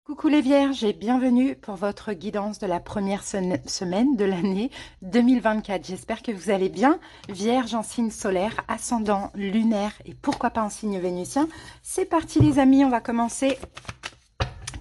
Coucou les Vierges et bienvenue pour votre guidance de la première semaine de l'année 2024. J'espère que vous allez bien. Vierge en signe solaire, ascendant lunaire et pourquoi pas en signe vénusien. C'est parti les amis, on va commencer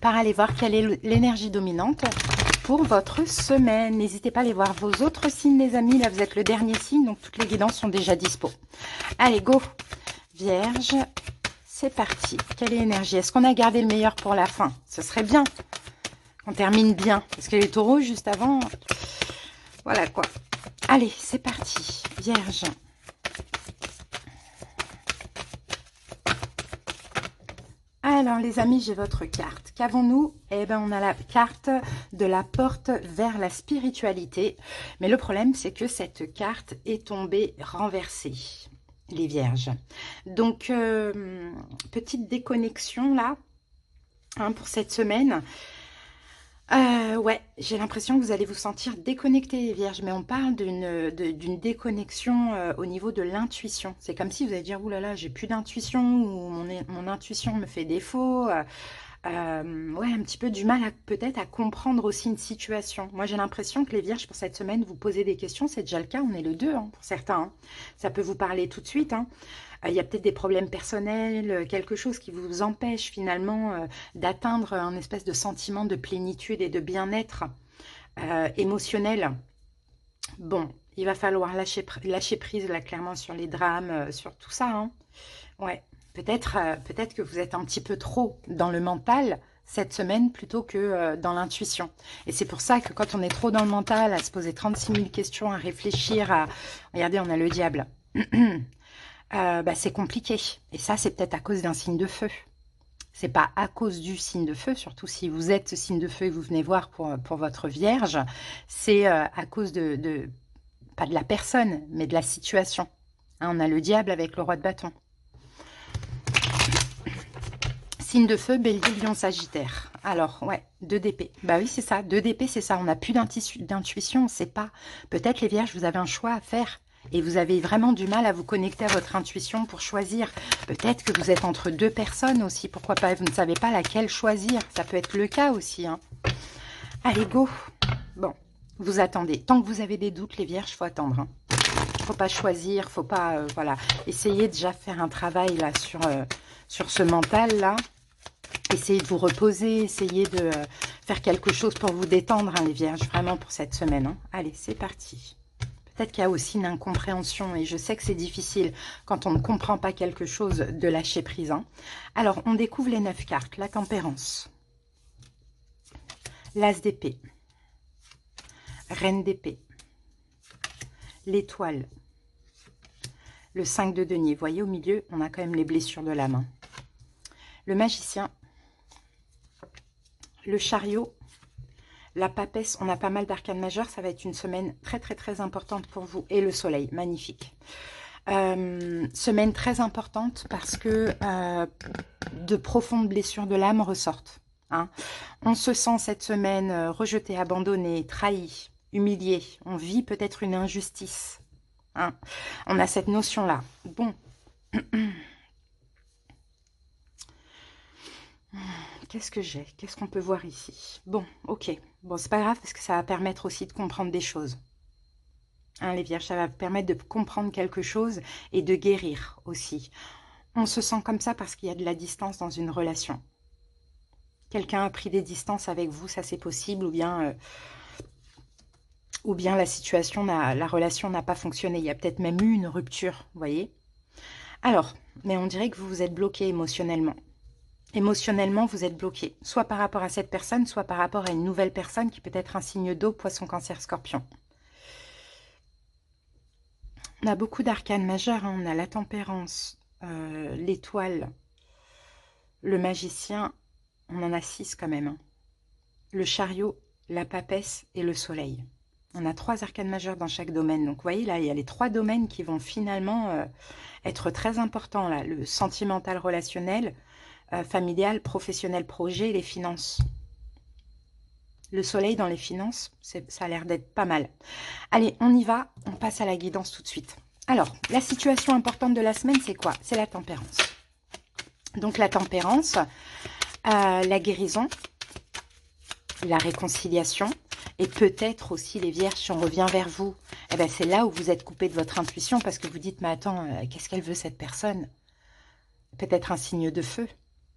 par aller voir quelle est l'énergie dominante pour votre semaine. N'hésitez pas à aller voir vos autres signes les amis. Là vous êtes le dernier signe, donc toutes les guidances sont déjà dispo. Allez go Vierge. C'est parti. Quelle est l'énergie? Est-ce qu'on a gardé le meilleur pour la fin? Ce serait bien. On termine bien. Parce que les taureaux, juste avant, voilà quoi. Allez, c'est parti. Vierge. Alors les amis, j'ai votre carte. Qu'avons-nous? Eh bien, on a la carte de la porte vers la spiritualité. Mais le problème, c'est que cette carte est tombée renversée. Les vierges. Donc, petite déconnexion là, hein, pour cette semaine. Ouais, j'ai l'impression que vous allez vous sentir déconnecté, les vierges, mais on parle d'une déconnexion au niveau de l'intuition. C'est comme si vous allez dire, ouh là là, j'ai plus d'intuition, ou mon intuition me fait défaut. Ouais, un petit peu du mal peut-être à comprendre aussi une situation. Moi, j'ai l'impression que les vierges, pour cette semaine, vous posez des questions. C'est déjà le cas, on est le 2 hein, pour certains. Hein. Ça peut vous parler tout de suite. Hein. Il y a peut-être des problèmes personnels, quelque chose qui vous empêche finalement d'atteindre un espèce de sentiment de plénitude et de bien-être émotionnel. Bon, il va falloir lâcher prise là clairement sur les drames, sur tout ça. Hein. Ouais, peut-être que vous êtes un petit peu trop dans le mental cette semaine plutôt que dans l'intuition. Et c'est pour ça que quand on est trop dans le mental, à se poser 36 000 questions, à réfléchir, à... Regardez, on a le diable. Bah, c'est compliqué. Et ça, c'est peut-être à cause d'un signe de feu. C'est pas à cause du signe de feu, surtout si vous êtes ce signe de feu et vous venez voir pour votre vierge. C'est à cause pas de la personne, mais de la situation. Hein, on a le diable avec le roi de bâton. Signe de feu, bélier, lion, sagittaire. Alors, ouais, 2 d'épée. Bah oui, c'est ça, 2 d'épée, c'est ça. On n'a plus d'intuition, on ne sait pas. Peut-être, les vierges, vous avez un choix à faire. Et vous avez vraiment du mal à vous connecter à votre intuition pour choisir. Peut-être que vous êtes entre 2 personnes aussi. Pourquoi pas? Vous ne savez pas laquelle choisir. Ça peut être le cas aussi. Hein. Allez, go. Bon, vous attendez. Tant que vous avez des doutes, les vierges, il faut attendre. Hein. Faut pas choisir, faut pas... voilà. Essayez déjà de faire un travail là sur ce mental-là. Essayez de vous reposer, essayez de faire quelque chose pour vous détendre, hein, les vierges, vraiment pour cette semaine. Hein. Allez, c'est parti. Peut-être qu'il y a aussi une incompréhension, et je sais que c'est difficile quand on ne comprend pas quelque chose de lâcher prise. Hein. Alors, on découvre les 9 cartes. La tempérance, l'as d'épée, reine d'épée, l'étoile, le 5 de denier. Vous voyez, au milieu, on a quand même les blessures de la main. Le magicien, le chariot, la papesse, on a pas mal d'arcanes majeures. Ça va être une semaine très, très, très importante pour vous. Et le soleil, magnifique. Semaine très importante parce que de profondes blessures de l'âme ressortent. Hein. On se sent cette semaine rejeté, abandonné, trahi, humilié. On vit peut-être une injustice. Hein. On a cette notion-là. Bon. Qu'est-ce que j'ai? Qu'est-ce qu'on peut voir ici? Bon, ok. Bon, c'est pas grave parce que ça va permettre aussi de comprendre des choses. Hein, les vierges, ça va permettre de comprendre quelque chose et de guérir aussi. On se sent comme ça parce qu'il y a de la distance dans une relation. Quelqu'un a pris des distances avec vous, ça c'est possible, ou bien la situation, la relation n'a pas fonctionné. Il y a peut-être même eu une rupture, vous voyez. Alors, mais on dirait que vous vous êtes bloqué émotionnellement. Émotionnellement, vous êtes bloqué, soit par rapport à cette personne, soit par rapport à une nouvelle personne qui peut être un signe d'eau, poisson, cancer, scorpion. On a beaucoup d'arcanes majeures, hein. On a la tempérance, l'étoile, le magicien, on en a 6 quand même. Hein. Le chariot, la papesse et le soleil. On a 3 arcanes majeures dans chaque domaine. Donc vous voyez là, il y a les 3 domaines qui vont finalement être très importants. Là. Le sentimental relationnel, familial, professionnel, projet et les finances. Le soleil dans les finances, ça a l'air d'être pas mal. Allez, on y va, on passe à la guidance tout de suite. Alors, la situation importante de la semaine, c'est quoi? C'est la tempérance. Donc la tempérance, la guérison, la réconciliation. Et peut-être aussi les vierges, si on revient vers vous, eh ben c'est là où vous êtes coupé de votre intuition parce que vous dites, mais attends, qu'est-ce qu'elle veut cette personne? Peut-être un signe de feu,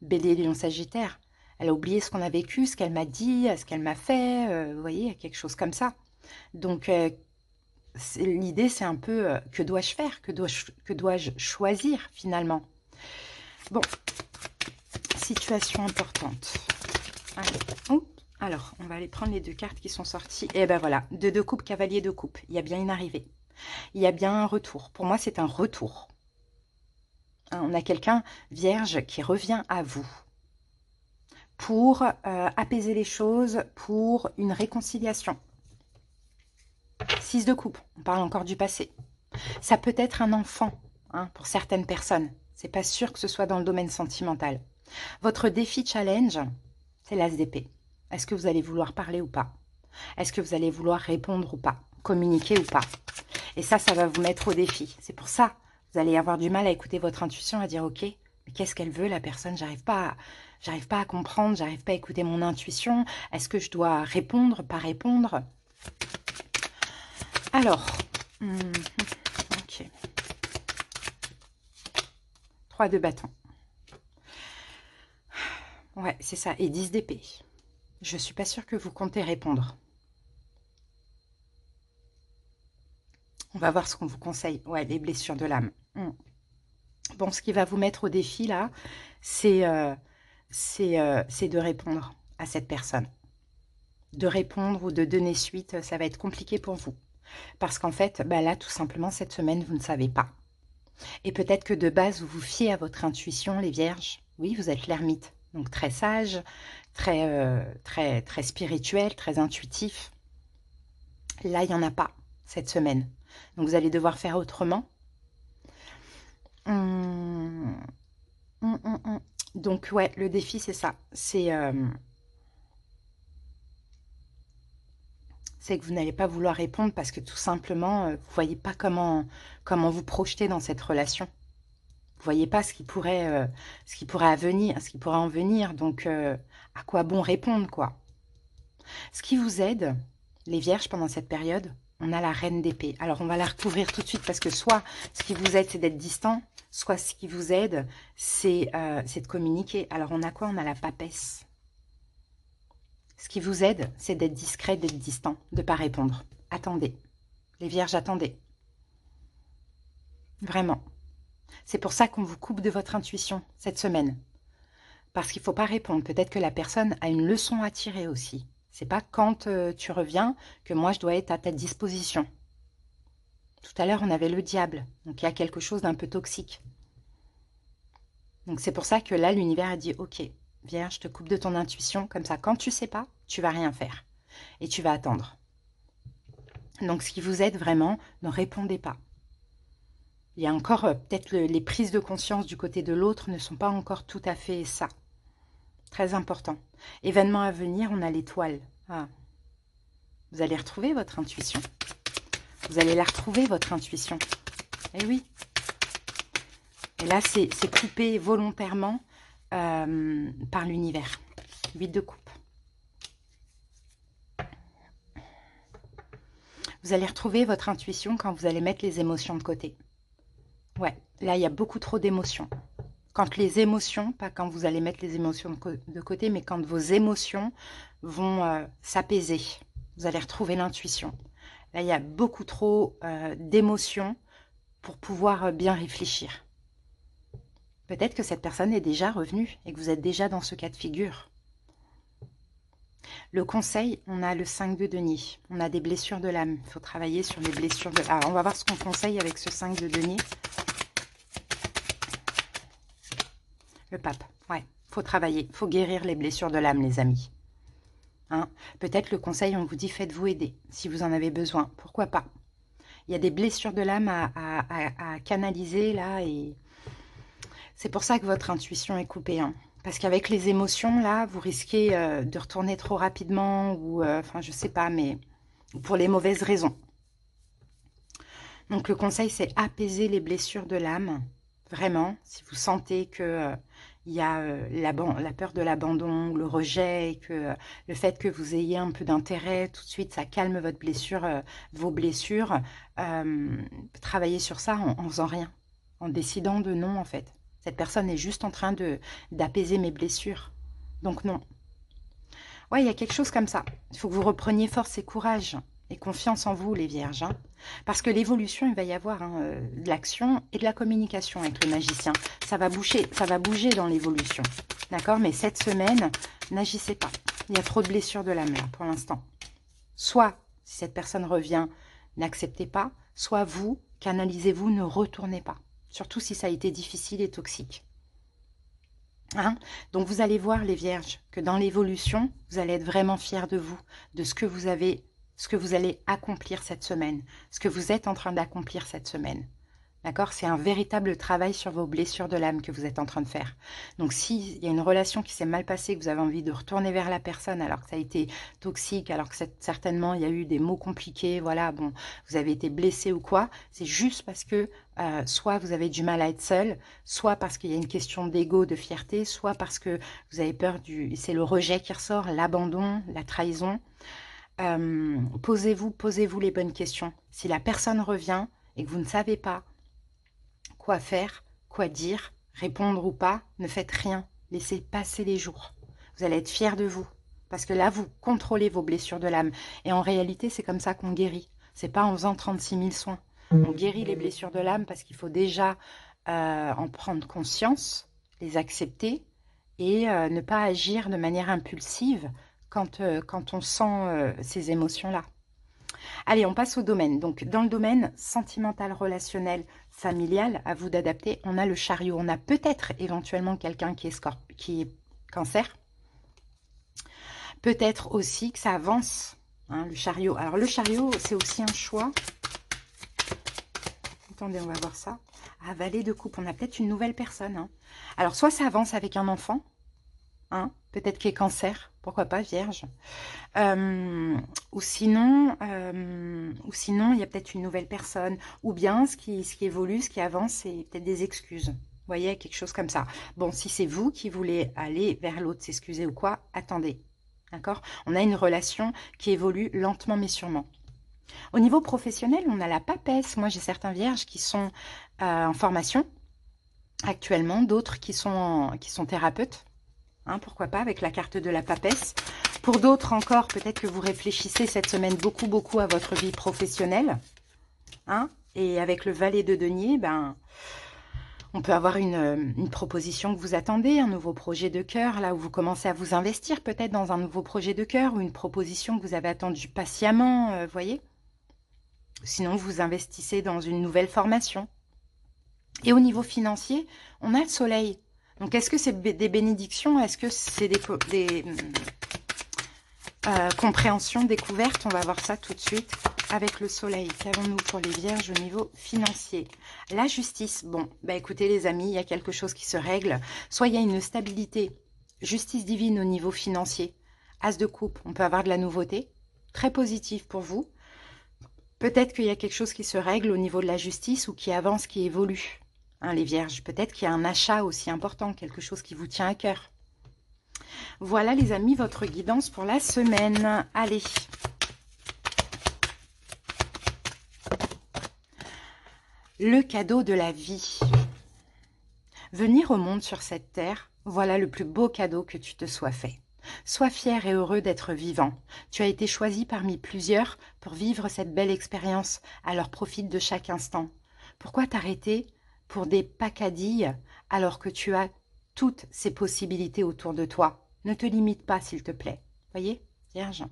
Bélier, Lion, Sagittaire. Elle a oublié ce qu'on a vécu, ce qu'elle m'a dit, ce qu'elle m'a fait, vous voyez, quelque chose comme ça. Donc, l'idée, c'est un peu, que dois-je faire? Que dois-je choisir, finalement? Bon, situation importante. Allez. Oh, alors, on va aller prendre les deux cartes qui sont sorties. Et ben voilà, deux coupes, cavalier de coupe. Il y a bien une arrivée. Il y a bien un retour. Pour moi, c'est un retour. Hein, on a quelqu'un, vierge, qui revient à vous pour apaiser les choses, pour une réconciliation. 6 de coupe, on parle encore du passé. Ça peut être un enfant, hein, pour certaines personnes. C'est pas sûr que ce soit dans le domaine sentimental. Votre défi challenge, c'est l'as d'épée. Est-ce que vous allez vouloir parler ou pas? Est-ce que vous allez vouloir répondre ou pas? Communiquer ou pas? Et ça va vous mettre au défi. C'est pour ça, vous allez avoir du mal à écouter votre intuition, à dire, ok, mais qu'est-ce qu'elle veut la personne? J'arrive pas à comprendre, j'arrive pas à écouter mon intuition. Est-ce que je dois répondre, pas répondre? Alors, ok. 3 de bâton. Ouais, c'est ça. Et 10 d'épée. Je suis pas sûre que vous comptez répondre. On va voir ce qu'on vous conseille. Ouais, les blessures de l'âme. Bon, ce qui va vous mettre au défi, là, c'est de répondre à cette personne. De répondre ou de donner suite, ça va être compliqué pour vous. Parce qu'en fait, bah là, tout simplement, cette semaine, vous ne savez pas. Et peut-être que de base, vous vous fiez à votre intuition, les vierges. Oui, vous êtes l'ermite. Donc, très sage, très spirituel, très intuitif. Là, il n'y en a pas cette semaine. Donc, vous allez devoir faire autrement. Donc, ouais, le défi, c'est ça. C'est que vous n'allez pas vouloir répondre parce que tout simplement, vous ne voyez pas comment vous projeter dans cette relation. Vous ne voyez pas ce qui pourrait en venir. Donc, à quoi bon répondre, quoi? Ce qui vous aide, les vierges, pendant cette période, on a la reine d'épée. Alors, on va la recouvrir tout de suite parce que soit ce qui vous aide, c'est d'être distant, soit ce qui vous aide, c'est de communiquer. Alors, on a quoi? On a la papesse. Ce qui vous aide, c'est d'être discret, d'être distant, de ne pas répondre. Attendez. Les vierges, attendez. Vraiment. C'est pour ça qu'on vous coupe de votre intuition cette semaine. Parce qu'il ne faut pas répondre. Peut-être que la personne a une leçon à tirer aussi. C'est pas quand tu reviens que moi je dois être à ta disposition. Tout à l'heure, on avait le diable. Donc il y a quelque chose d'un peu toxique. Donc c'est pour ça que là, l'univers a dit, ok, vierge, je te coupe de ton intuition. Comme ça, quand tu sais pas, tu vas rien faire. Et tu vas attendre. Donc ce qui vous aide vraiment, ne répondez pas. Il y a encore, peut-être les prises de conscience du côté de l'autre ne sont pas encore tout à fait ça. Très important. Événement à venir, on a l'étoile. Ah. Vous allez retrouver votre intuition. Vous allez la retrouver, votre intuition. Eh oui. Et là, c'est coupé volontairement par l'univers. 8 de coupe. Vous allez retrouver votre intuition quand vous allez mettre les émotions de côté. Ouais, là, il y a beaucoup trop d'émotions. Quand les émotions, pas quand vous allez mettre les émotions de côté, mais quand vos émotions vont s'apaiser, vous allez retrouver l'intuition. Là, il y a beaucoup trop d'émotions pour pouvoir bien réfléchir. Peut-être que cette personne est déjà revenue et que vous êtes déjà dans ce cas de figure. Le conseil, on a le 5 de denier. On a des blessures de l'âme. Il faut travailler sur les blessures de l'âme. Alors, on va voir ce qu'on conseille avec ce 5 de denier. Le pape, ouais, faut travailler, faut guérir les blessures de l'âme, les amis. Hein? Peut-être le conseil, on vous dit, faites-vous aider, si vous en avez besoin, pourquoi pas. Il y a des blessures de l'âme à canaliser, là, et c'est pour ça que votre intuition est coupée. Hein? Parce qu'avec les émotions, là, vous risquez de retourner trop rapidement, ou, enfin, je sais pas, mais pour les mauvaises raisons. Donc, le conseil, c'est apaiser les blessures de l'âme. Vraiment, si vous sentez que il y a la peur de l'abandon, le rejet, et que le fait que vous ayez un peu d'intérêt, tout de suite, ça calme votre blessure, vos blessures. Travaillez sur ça en faisant rien, en décidant de non, en fait. Cette personne est juste en train d'apaiser mes blessures. Donc non. Ouais, il y a quelque chose comme ça. Il faut que vous repreniez force et courage et confiance en vous, les vierges. Hein. Parce que l'évolution, il va y avoir de l'action et de la communication avec le magicien. Ça va bouger dans l'évolution. D'accord? Mais cette semaine, n'agissez pas. Il y a trop de blessures de l'âme là, pour l'instant. Soit, si cette personne revient, n'acceptez pas. Soit vous, canalisez-vous, ne retournez pas. Surtout si ça a été difficile et toxique. Hein? Donc vous allez voir les vierges que dans l'évolution, vous allez être vraiment fiers de vous, de ce que vous allez accomplir cette semaine, ce que vous êtes en train d'accomplir cette semaine. D'accord? C'est un véritable travail sur vos blessures de l'âme que vous êtes en train de faire. Donc, s'il y a une relation qui s'est mal passée, que vous avez envie de retourner vers la personne alors que ça a été toxique, alors que certainement il y a eu des mots compliqués, voilà, bon, vous avez été blessé ou quoi, c'est juste parce que soit vous avez du mal à être seul, soit parce qu'il y a une question d'ego, de fierté, soit parce que vous avez peur c'est le rejet qui ressort, l'abandon, la trahison. Posez-vous les bonnes questions. Si la personne revient et que vous ne savez pas quoi faire, quoi dire, répondre ou pas, ne faites rien. Laissez passer les jours. Vous allez être fiers de vous. Parce que là, vous contrôlez vos blessures de l'âme. Et en réalité, c'est comme ça qu'on guérit. C'est pas en faisant 36 000 soins. On guérit les blessures de l'âme parce qu'il faut déjà en prendre conscience, les accepter et ne pas agir de manière impulsive quand on sent ces émotions-là. Allez, on passe au domaine. Donc, dans le domaine sentimental, relationnel, familial, à vous d'adapter, on a le chariot. On a peut-être éventuellement quelqu'un qui est cancer. Peut-être aussi que ça avance, hein, le chariot. Alors, le chariot, c'est aussi un choix. Attendez, on va voir ça. Ah, valet de coupe, on a peut-être une nouvelle personne. Hein. Alors, soit ça avance avec un enfant, hein, peut-être qu'il est cancer, pourquoi pas, vierge. Ou sinon, il y a peut-être une nouvelle personne. Ou bien, ce qui évolue, ce qui avance, c'est peut-être des excuses. Vous voyez, quelque chose comme ça. Bon, si c'est vous qui voulez aller vers l'autre, s'excuser ou quoi, attendez. D'accord? On a une relation qui évolue lentement mais sûrement. Au niveau professionnel, on a la papesse. Moi, j'ai certains vierges qui sont en formation actuellement, d'autres qui sont thérapeutes. Hein, pourquoi pas, avec la carte de la papesse. Pour d'autres encore, peut-être que vous réfléchissez cette semaine beaucoup à votre vie professionnelle. Hein, et avec le valet de denier, ben, on peut avoir une proposition que vous attendez, un nouveau projet de cœur, là où vous commencez à vous investir peut-être dans un nouveau projet de cœur ou une proposition que vous avez attendue patiemment, voyez. Sinon, vous investissez dans une nouvelle formation. Et au niveau financier, on a le soleil. Donc, est-ce que c'est des bénédictions? Est-ce que c'est des compréhensions, découvertes? On va voir ça tout de suite avec le soleil. Qu'avons-nous pour les vierges au niveau financier? La justice. Bon, bah écoutez les amis, il y a quelque chose qui se règle. Soit il y a une stabilité, justice divine au niveau financier. As de coupe, on peut avoir de la nouveauté. Très positif pour vous. Peut-être qu'il y a quelque chose qui se règle au niveau de la justice ou qui avance, qui évolue. Hein, les vierges, peut-être qu'il y a un achat aussi important, quelque chose qui vous tient à cœur. Voilà les amis, votre guidance pour la semaine. Allez. Le cadeau de la vie. Venir au monde sur cette terre, voilà le plus beau cadeau que tu te sois fait. Sois fier et heureux d'être vivant. Tu as été choisi parmi plusieurs pour vivre cette belle expérience, alors profite de chaque instant. Pourquoi t'arrêter pour des pacadilles alors que tu as toutes ces possibilités autour de toi? Ne te limite pas, s'il te plaît. Voyez, vierge,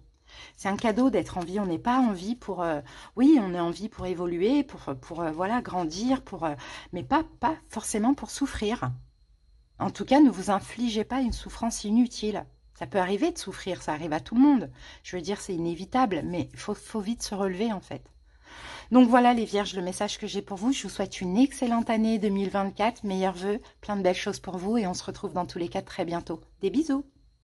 c'est un cadeau d'être en vie. On n'est pas en vie pour... oui, on est en vie pour évoluer, pour voilà, grandir, mais pas forcément pour souffrir. En tout cas, ne vous infligez pas une souffrance inutile. Ça peut arriver de souffrir, ça arrive à tout le monde. Je veux dire, c'est inévitable, mais il faut vite se relever, en fait. Donc voilà les vierges, le message que j'ai pour vous. Je vous souhaite une excellente année 2024. Meilleurs vœux, plein de belles choses pour vous et on se retrouve dans tous les cas très bientôt. Des bisous!